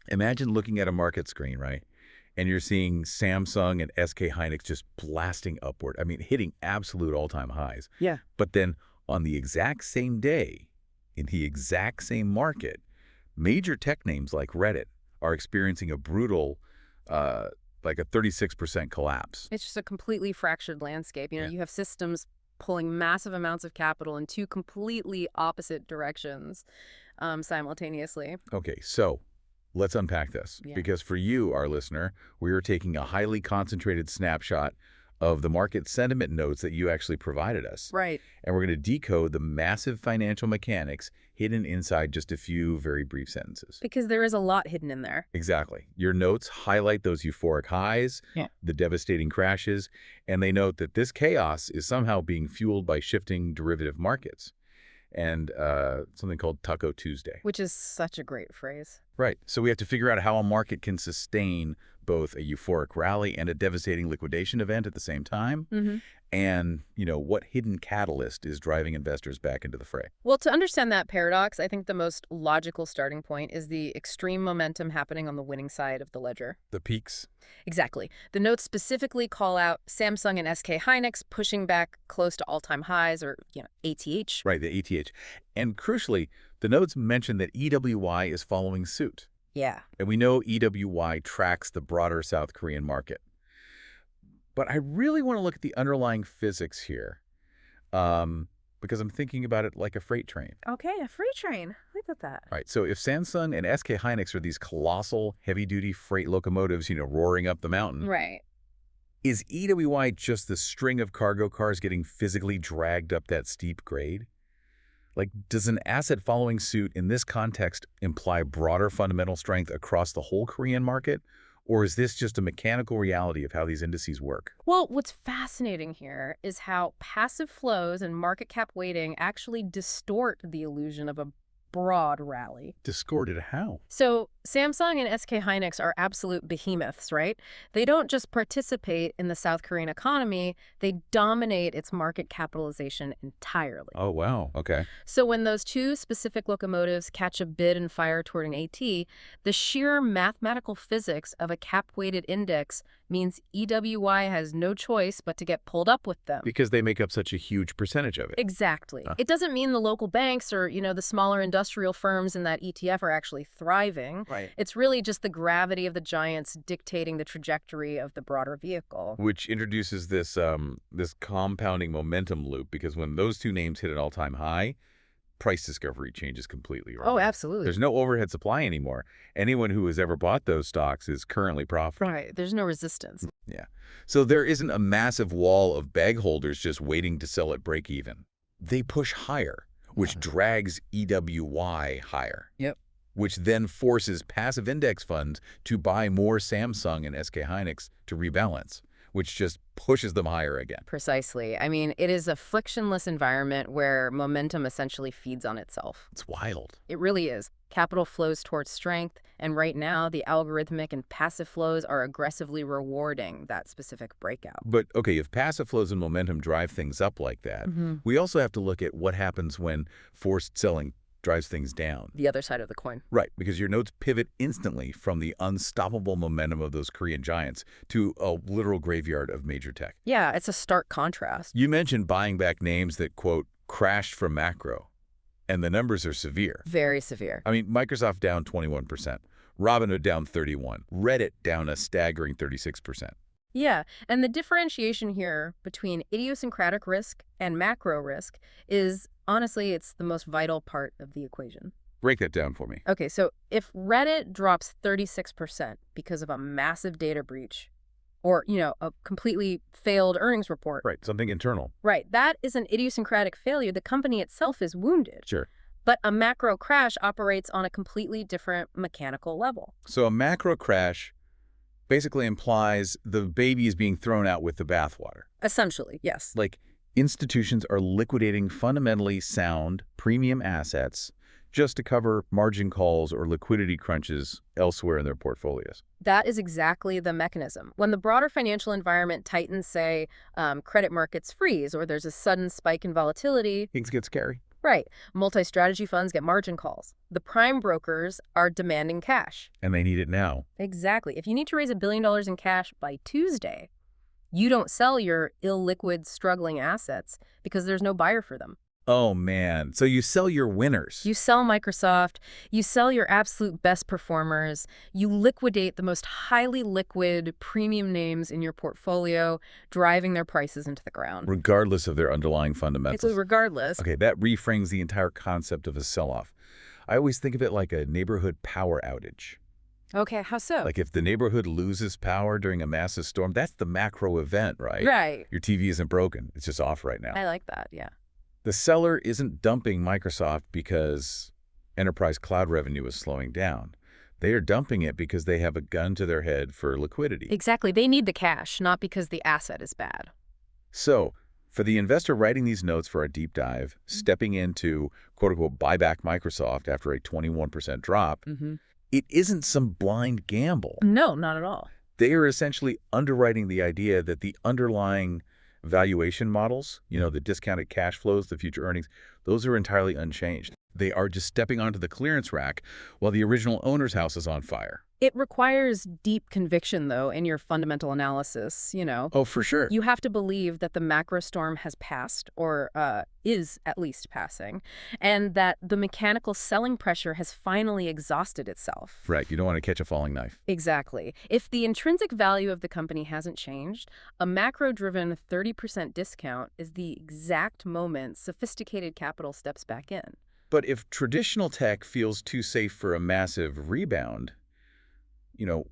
Imagine looking at a market screen, right? And you're seeing Samsung and SK Hynix just blasting upward. I mean, hitting absolute all-time highs. Yeah. But then on the exact same day, in the exact same market, major tech names like Reddit are experiencing a brutal, like a 36% collapse. It's just a completely fractured landscape. Yeah. You have systems pulling massive amounts of capital in two completely opposite directions simultaneously. Okay, so let's unpack this. Yeah. Because for you, our listener, we are taking a highly concentrated snapshot of the market sentiment notes that you actually provided us. Right. And we're going to decode the massive financial mechanics hidden inside just a few very brief sentences. Because there is a lot hidden in there. Exactly. Your notes highlight those euphoric highs, the devastating crashes, and they note that this chaos is somehow being fueled by shifting derivative markets and something called Taco Tuesday. Which is such a great phrase. Right. So we have to figure out how a market can sustain both a euphoric rally and a devastating liquidation event at the same time. And, what hidden catalyst is driving investors back into the fray. Well, to understand that paradox, I think the most logical starting point is the extreme momentum happening on the winning side of the ledger. The peaks. Exactly. The notes specifically call out Samsung and SK Hynix pushing back close to all-time highs, or, ATH. Right, the ATH. And crucially, the notes mention that EWY is following suit. Yeah. And we know EWY tracks the broader South Korean market. But I really want to look at the underlying physics here because I'm thinking about it like a freight train. Okay, a freight train. Look at that. Right. So if Samsung and SK Hynix are these colossal, heavy-duty freight locomotives, roaring up the mountain, Right. is EWY just the string of cargo cars getting physically dragged up that steep grade? Like, does an asset following suit in this context imply broader fundamental strength across the whole Korean market? Or is this just a mechanical reality of how these indices work? Well, what's fascinating here is how passive flows and market cap weighting actually distort the illusion of a broad rally. Distorted how? So Samsung and SK Hynix are absolute behemoths, right? They don't just participate in the South Korean economy, they dominate its market capitalization entirely. Oh, wow. Okay. So when those two specific locomotives catch a bid and fire toward an AT, the sheer mathematical physics of a cap-weighted index means EWY has no choice but to get pulled up with them. Because they make up such a huge percentage of it. Exactly. It doesn't mean the local banks or, the smaller industrial firms in that ETF are actually thriving. Right. It's really just the gravity of the giants dictating the trajectory of the broader vehicle. Which introduces this this compounding momentum loop, because when those two names hit an all-time high, price discovery changes completely. Right? Oh, absolutely. There's no overhead supply anymore. Anyone who has ever bought those stocks is currently profitable. Right. There's no resistance. Yeah. So there isn't a massive wall of bag holders just waiting to sell at break even. They push higher, which drags EWY higher. Yep. Which then forces passive index funds to buy more Samsung and SK Hynix to rebalance, which just pushes them higher again. Precisely. I mean, it is a frictionless environment where momentum essentially feeds on itself. It's wild. It really is. Capital flows towards strength, and right now, the algorithmic and passive flows are aggressively rewarding that specific breakout. But, okay, if passive flows and momentum drive things up like that, we also have to look at what happens when forced selling drives things down. The other side of the coin. Right, because your notes pivot instantly from the unstoppable momentum of those Korean giants to a literal graveyard of major tech. Yeah, it's a stark contrast. You mentioned buying back names that, quote, crashed from macro, and the numbers are severe. Very severe. I mean, Microsoft down 21%, Robinhood down 31%, Reddit down a staggering 36%. Yeah, and the differentiation here between idiosyncratic risk and macro risk is, honestly, it's the most vital part of the equation. Break that down for me. Okay, so if Reddit drops 36% because of a massive data breach or, a completely failed earnings report. Right, something internal. Right, that is an idiosyncratic failure. The company itself is wounded. Sure. But a macro crash operates on a completely different mechanical level. So a macro crash basically implies the baby is being thrown out with the bathwater. Essentially, yes. Like, institutions are liquidating fundamentally sound premium assets just to cover margin calls or liquidity crunches elsewhere in their portfolios. That is exactly the mechanism. When the broader financial environment tightens, say, credit markets freeze, or there's a sudden spike in volatility, Things get scary. Right. Multi-strategy funds get margin calls. The prime brokers are demanding cash. And they need it now. Exactly. If you need to raise $1 billion in cash by Tuesday, you don't sell your illiquid, struggling assets because there's no buyer for them. Oh, man. So you sell your winners. You sell Microsoft, you sell your absolute best performers, you liquidate the most highly liquid premium names in your portfolio, driving their prices into the ground. Regardless of their underlying fundamentals. Regardless. Okay, that reframes the entire concept of a sell-off. I always think of it like a neighborhood power outage. Okay, how so? Like if the neighborhood loses power during a massive storm, that's the macro event, right? Right. Your TV isn't broken. It's just off right now. I like that, yeah. The seller isn't dumping Microsoft because enterprise cloud revenue is slowing down. They are dumping it because they have a gun to their head for liquidity. Exactly. They need the cash, not because the asset is bad. So, for the investor writing these notes for our deep dive, stepping in to, quote-unquote, buy back Microsoft after a 21% drop, it isn't some blind gamble. No, not at all. They are essentially underwriting the idea that the underlying valuation models, the discounted cash flows, the future earnings, those are entirely unchanged. They are just stepping onto the clearance rack while the original owner's house is on fire. It requires deep conviction, though, in your fundamental analysis, Oh, for sure. You have to believe that the macro storm has passed, or is at least passing, and that the mechanical selling pressure has finally exhausted itself. Right. You don't want to catch a falling knife. Exactly. If the intrinsic value of the company hasn't changed, a macro-driven 30% discount is the exact moment sophisticated capital steps back in. But if traditional tech feels too safe for a massive rebound,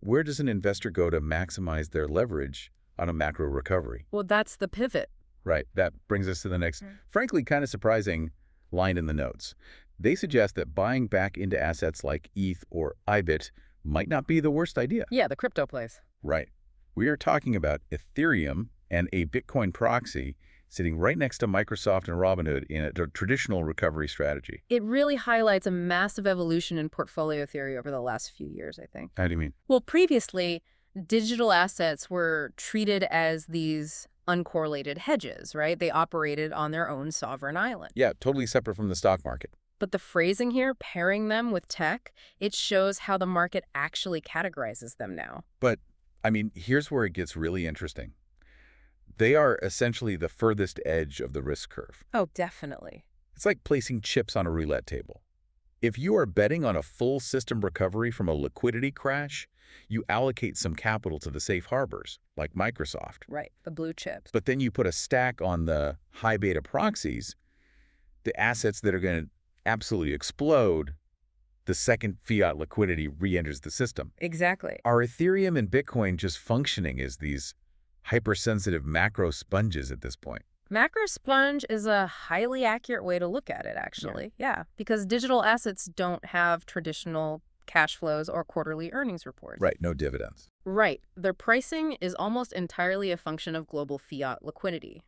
where does an investor go to maximize their leverage on a macro recovery? Well, that's the pivot. Right. That brings us to the next, frankly, kind of surprising line in the notes. They suggest that buying back into assets like ETH or IBIT might not be the worst idea. Yeah, the crypto plays. Right. We are talking about Ethereum and a Bitcoin proxy sitting right next to Microsoft and Robinhood in a traditional recovery strategy. It really highlights a massive evolution in portfolio theory over the last few years, I think. How do you mean? Well, previously, digital assets were treated as these uncorrelated hedges, right? They operated on their own sovereign island. Yeah, totally separate from the stock market. But the phrasing here, pairing them with tech, it shows how the market actually categorizes them now. But, here's where it gets really interesting. They are essentially the furthest edge of the risk curve. Oh, definitely. It's like placing chips on a roulette table. If you are betting on a full system recovery from a liquidity crash, you allocate some capital to the safe harbors, like Microsoft. Right, the blue chips. But then you put a stack on the high beta proxies, the assets that are going to absolutely explode the second fiat liquidity re-enters the system. Exactly. Are Ethereum and Bitcoin just functioning as these hypersensitive macro sponges at this point? Macro sponge is a highly accurate way to look at it, actually. Yeah, because digital assets don't have traditional cash flows or quarterly earnings reports. Right, no dividends. Right. Their pricing is almost entirely a function of global fiat liquidity.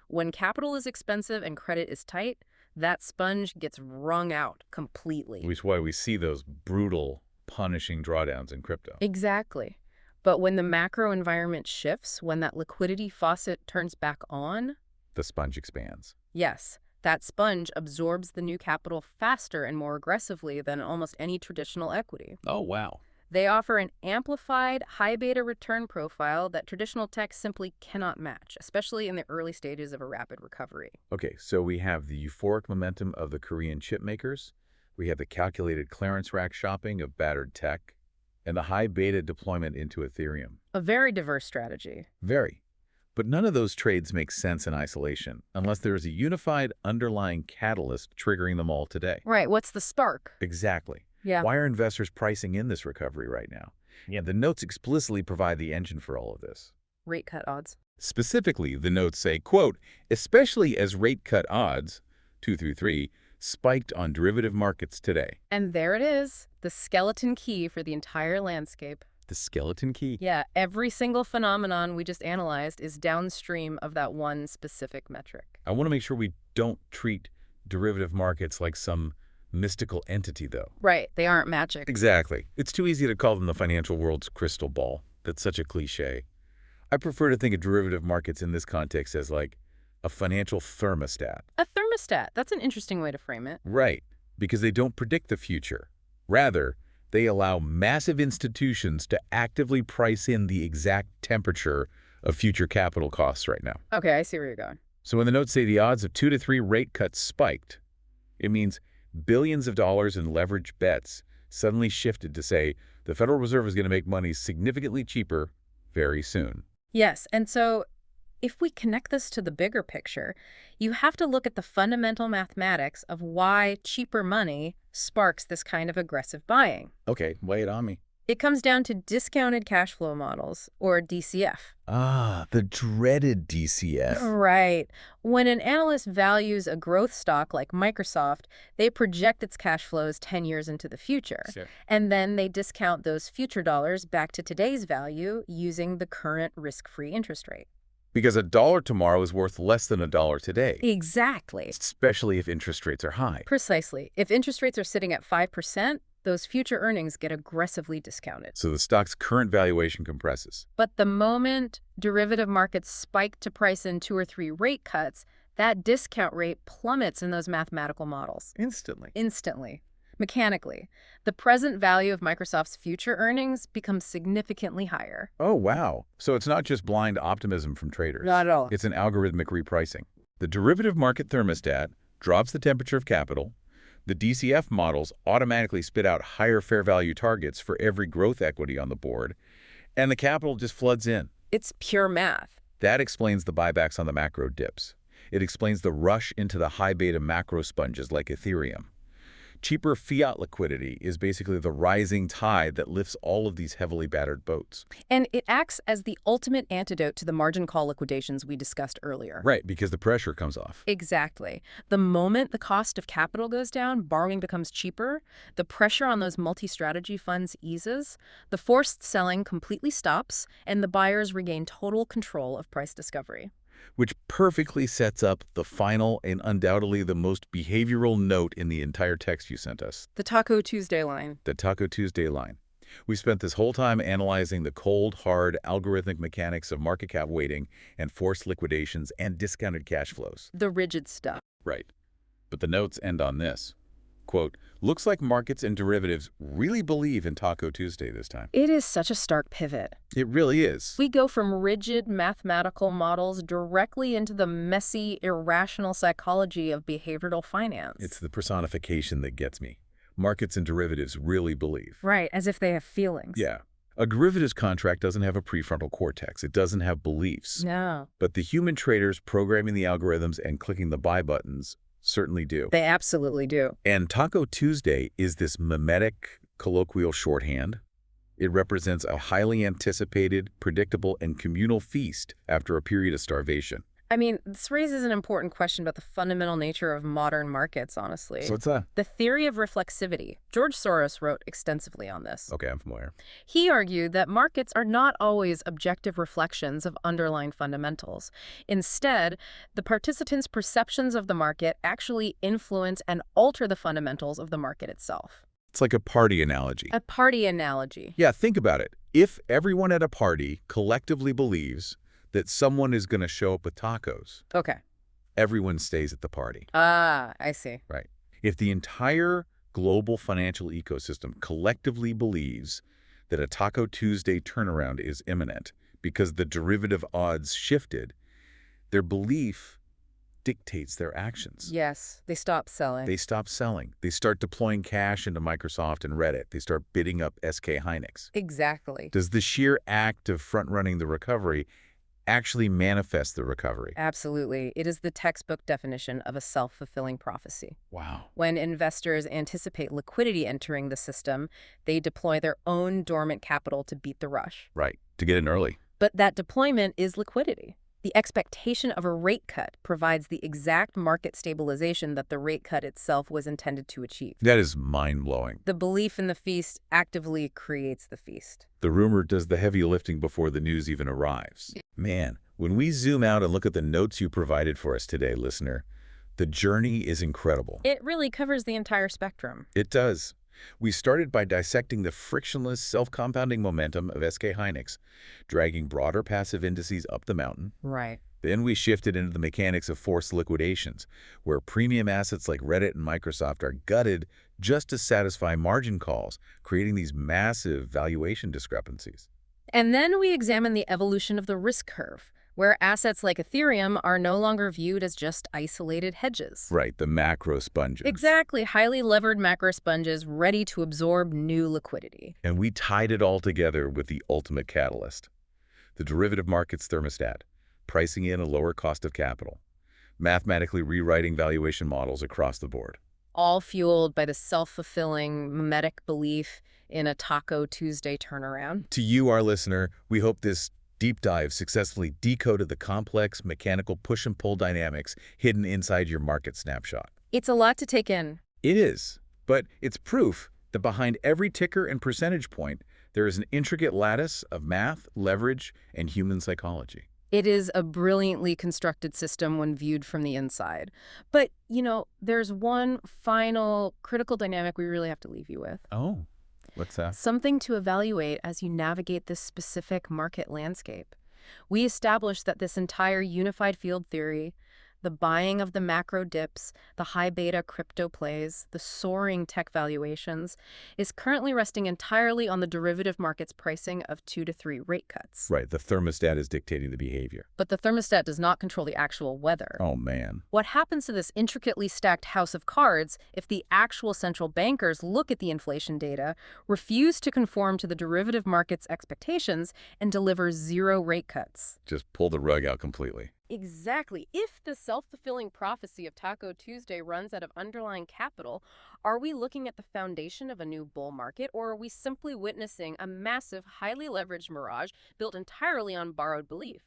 When capital is expensive and credit is tight, that sponge gets wrung out completely. Which is why we see those brutal, punishing drawdowns in crypto. Exactly. But when the macro environment shifts, when that liquidity faucet turns back on, the sponge expands. Yes, that sponge absorbs the new capital faster and more aggressively than almost any traditional equity. Oh, wow. They offer an amplified, high beta return profile that traditional tech simply cannot match, especially in the early stages of a rapid recovery. Okay, so we have the euphoric momentum of the Korean chip makers, we have the calculated clearance rack shopping of battered tech, and the high beta deployment into Ethereum. A very diverse strategy. Very. But none of those trades make sense in isolation, unless there is a unified underlying catalyst triggering them all today. Right, what's the spark? Exactly. Yeah. Why are investors pricing in this recovery right now? Yeah, the notes explicitly provide the engine for all of this. Rate cut odds. Specifically, the notes say, quote, especially as rate cut odds, 2 through 3, spiked on derivative markets today. And there it is, the skeleton key for the entire landscape. The skeleton key? Yeah, every single phenomenon we just analyzed is downstream of that one specific metric. I want to make sure we don't treat derivative markets like some mystical entity, though. Right, they aren't magic. Exactly. It's too easy to call them the financial world's crystal ball. That's such a cliche. I prefer to think of derivative markets in this context as like a financial thermostat. A thermostat. That's an interesting way to frame it. Right, because they don't predict the future. Rather, they allow massive institutions to actively price in the exact temperature of future capital costs right now. Okay, I see where you're going. So when the notes say the odds of 2 to 3 rate cuts spiked, it means billions of dollars in leveraged bets suddenly shifted to say the Federal Reserve is going to make money significantly cheaper very soon. Yes, and so if we connect this to the bigger picture, you have to look at the fundamental mathematics of why cheaper money sparks this kind of aggressive buying. Okay, lay it on me. It comes down to discounted cash flow models, or DCF. Ah, the dreaded DCF. Right. When an analyst values a growth stock like Microsoft, they project its cash flows 10 years into the future. Sure. And then they discount those future dollars back to today's value using the current risk-free interest rate. Because $1 tomorrow is worth less than $1 today. Exactly. Especially if interest rates are high. Precisely. If interest rates are sitting at 5%, those future earnings get aggressively discounted. So the stock's current valuation compresses. But the moment derivative markets spike to price in 2 or 3 rate cuts, that discount rate plummets in those mathematical models. Instantly. Mechanically. The present value of Microsoft's future earnings becomes significantly higher. Oh, wow. So it's not just blind optimism from traders. Not at all. It's an algorithmic repricing. The derivative market thermostat drops the temperature of capital. The DCF models automatically spit out higher fair value targets for every growth equity on the board, and the capital just floods in. It's pure math. That explains the buybacks on the macro dips. It explains the rush into the high beta macro sponges like Ethereum. Cheaper fiat liquidity is basically the rising tide that lifts all of these heavily battered boats. And it acts as the ultimate antidote to the margin call liquidations we discussed earlier. Right, because the pressure comes off. Exactly. The moment the cost of capital goes down, borrowing becomes cheaper, the pressure on those multi-strategy funds eases, the forced selling completely stops, and the buyers regain total control of price discovery. Which perfectly sets up the final and undoubtedly the most behavioral note in the entire text you sent us. The Taco Tuesday line. The Taco Tuesday line. We spent this whole time analyzing the cold, hard, algorithmic mechanics of market cap weighting and forced liquidations and discounted cash flows. The rigid stuff. Right. But the notes end on this. Quote, looks like markets and derivatives really believe in Taco Tuesday this time. It is such a stark pivot. It really is. We go from rigid mathematical models directly into the messy, irrational psychology of behavioral finance. It's the personification that gets me. Markets and derivatives really believe. Right, as if they have feelings. Yeah. A derivatives contract doesn't have a prefrontal cortex. It doesn't have beliefs. No. But the human traders programming the algorithms and clicking the buy buttons certainly do. They absolutely do. And Taco Tuesday is this mimetic colloquial shorthand. It represents a highly anticipated, predictable, and communal feast after a period of starvation. I mean, this raises an important question about the fundamental nature of modern markets, honestly. So what's that? The theory of reflexivity. George Soros wrote extensively on this. Okay, I'm familiar. He argued that markets are not always objective reflections of underlying fundamentals. Instead, the participants' perceptions of the market actually influence and alter the fundamentals of the market itself. It's like a party analogy. A party analogy. Yeah, think about it. If everyone at a party collectively believes that someone is going to show up with tacos, Okay. everyone stays at the party. Ah, I see. Right. If the entire global financial ecosystem collectively believes that a Taco Tuesday turnaround is imminent because the derivative odds shifted, their belief dictates their actions. Yes, they stop selling. They stop selling. They start deploying cash into Microsoft and Reddit. They start bidding up SK Hynix. Exactly. Does the sheer act of front-running the recovery actually manifest the recovery? Absolutely. It is the textbook definition of a self-fulfilling prophecy. Wow. When investors anticipate liquidity entering the system, they deploy their own dormant capital to beat the rush. Right. To get in early. But that deployment is liquidity. The expectation of a rate cut provides the exact market stabilization that the rate cut itself was intended to achieve. That is mind-blowing. The belief in the feast actively creates the feast. The rumor does the heavy lifting before the news even arrives. Man, when we zoom out and look at the notes you provided for us today, listener, the journey is incredible. It really covers the entire spectrum. It does. We started by dissecting the frictionless, self-compounding momentum of SK Hynix, dragging broader passive indices up the mountain. Right. Then we shifted into the mechanics of forced liquidations, where premium assets like Reddit and Microsoft are gutted just to satisfy margin calls, creating these massive valuation discrepancies. And then we examine the evolution of the risk curve, where assets like Ethereum are no longer viewed as just isolated hedges. Right, the macro sponges. Exactly, highly levered macro sponges ready to absorb new liquidity. And we tied it all together with the ultimate catalyst, the derivative market's thermostat, pricing in a lower cost of capital, mathematically rewriting valuation models across the board. All fueled by the self-fulfilling mimetic belief in a Taco Tuesday turnaround. To you, our listener, we hope this deep dive successfully decoded the complex mechanical push and pull dynamics hidden inside your market snapshot. It's a lot to take in. It is, but it's proof that behind every ticker and percentage point, there is an intricate lattice of math, leverage, and human psychology. It is a brilliantly constructed system when viewed from the inside. But, there's one final critical dynamic we really have to leave you with. Oh, what's that? Something to evaluate as you navigate this specific market landscape. We established that this entire unified field theory, the buying of the macro dips, the high beta crypto plays, the soaring tech valuations, is currently resting entirely on the derivative market's pricing of 2 to 3 rate cuts. Right, the thermostat is dictating the behavior. But the thermostat does not control the actual weather. Oh, man. What happens to this intricately stacked house of cards if the actual central bankers look at the inflation data, refuse to conform to the derivative market's expectations, and deliver 0 rate cuts? Just pull the rug out completely. Exactly. If the self-fulfilling prophecy of Taco Tuesday runs out of underlying capital, are we looking at the foundation of a new bull market, or are we simply witnessing a massive, highly leveraged mirage built entirely on borrowed belief?